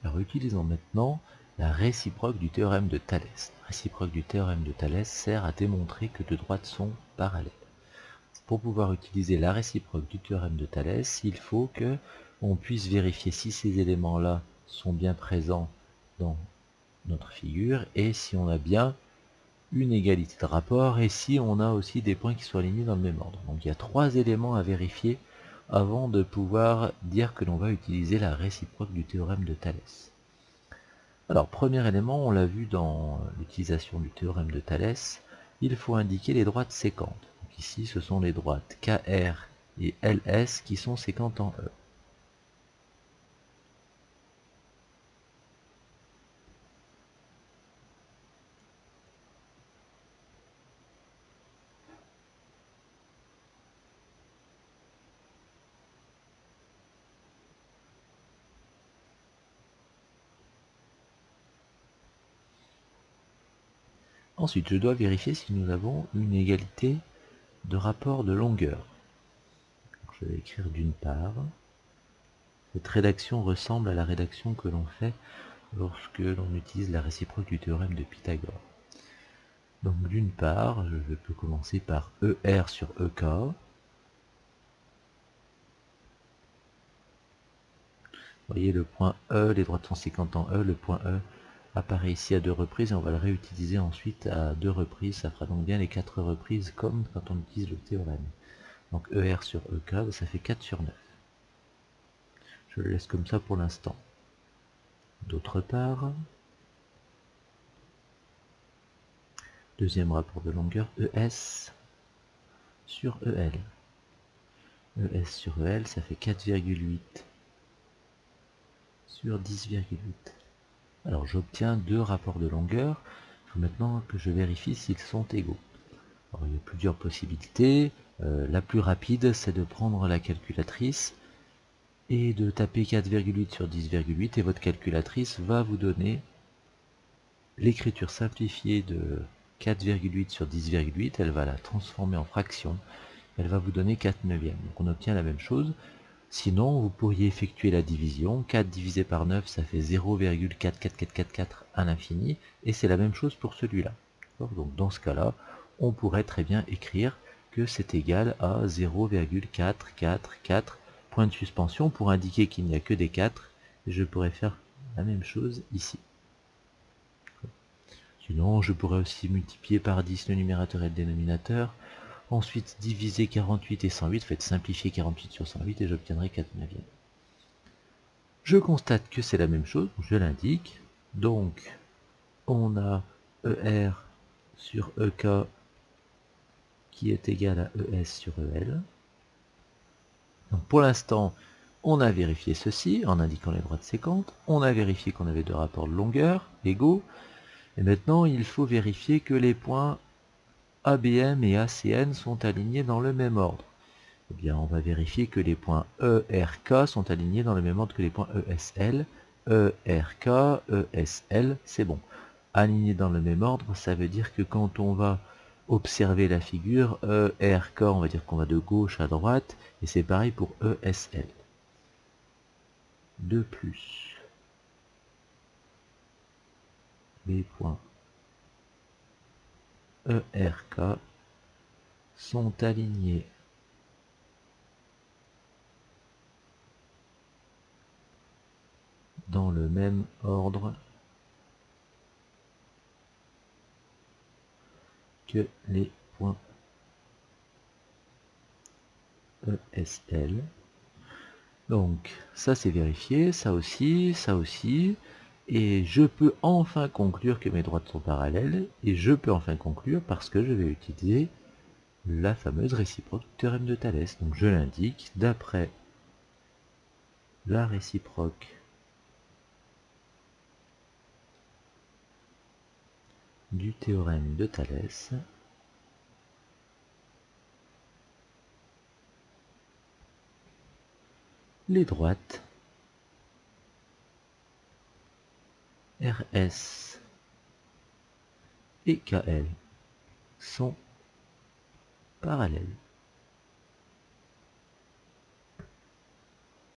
Alors utilisons maintenant la réciproque du théorème de Thalès. La réciproque du théorème de Thalès sert à démontrer que deux droites sont parallèles. Pour pouvoir utiliser la réciproque du théorème de Thalès, il faut que on puisse vérifier si ces éléments-là sont bien présents dans notre figure et si on a bien une égalité de rapport et si on a aussi des points qui sont alignés dans le même ordre. Donc il y a trois éléments à vérifier avant de pouvoir dire que l'on va utiliser la réciproque du théorème de Thalès. Alors, premier élément, on l'a vu dans l'utilisation du théorème de Thalès, il faut indiquer les droites séquentes. Donc ici, ce sont les droites KR et LS qui sont séquentes en E. Ensuite, je dois vérifier si nous avons une égalité de rapport de longueur. Donc, je vais écrire d'une part. Cette rédaction ressemble à la rédaction que l'on fait lorsque l'on utilise la réciproque du théorème de Pythagore. Donc d'une part, je peux commencer par ER sur EK. Vous voyez le point E, les droites sont séquentes en E, le point E apparaît ici à deux reprises et on va le réutiliser ensuite à deux reprises, ça fera donc bien les 4 reprises comme quand on utilise le théorème. Donc ER sur EK, ça fait 4 sur 9. Je le laisse comme ça pour l'instant. D'autre part, deuxième rapport de longueur, ES sur EL. ES sur EL, ça fait 4,8 sur 10,8. Alors j'obtiens deux rapports de longueur. Il faut maintenant que je vérifie s'ils sont égaux. Alors, il y a plusieurs possibilités. La plus rapide, c'est de prendre la calculatrice et de taper 4,8 sur 10,8 et votre calculatrice va vous donner l'écriture simplifiée de 4,8 sur 10,8. Elle va la transformer en fraction. Elle va vous donner 4 neuvièmes. Donc on obtient la même chose. Sinon, vous pourriez effectuer la division. 4 divisé par 9, ça fait 0,44444 à l'infini. Et c'est la même chose pour celui-là. Donc dans ce cas-là, on pourrait très bien écrire que c'est égal à 0,444 points de suspension pour indiquer qu'il n'y a que des 4. Et je pourrais faire la même chose ici. Sinon, je pourrais aussi multiplier par 10 le numérateur et le dénominateur. Ensuite, diviser 48 et 108, faites simplifier 48 sur 108 et j'obtiendrai 4 neuvièmes. Je constate que c'est la même chose, je l'indique. Donc, on a ER sur EK qui est égal à ES sur EL. Donc, pour l'instant, on a vérifié ceci en indiquant les droites séquentes. On a vérifié qu'on avait deux rapports de longueur égaux. Et maintenant, il faut vérifier que les points ABM et ACN sont alignés dans le même ordre. Eh bien, on va vérifier que les points ERK sont alignés dans le même ordre que les points ESL. ERK, ESL, c'est bon. Alignés dans le même ordre, ça veut dire que quand on va observer la figure, ERK, on va dire qu'on va de gauche à droite, et c'est pareil pour ESL. De plus, les points ERK sont alignés dans le même ordre que les points ESL. Donc ça c'est vérifié, ça aussi, et je peux enfin conclure que mes droites sont parallèles, et je peux enfin conclure parce que je vais utiliser la fameuse réciproque du théorème de Thalès. Donc je l'indique, d'après la réciproque du théorème de Thalès, les droites RS et KL sont parallèles.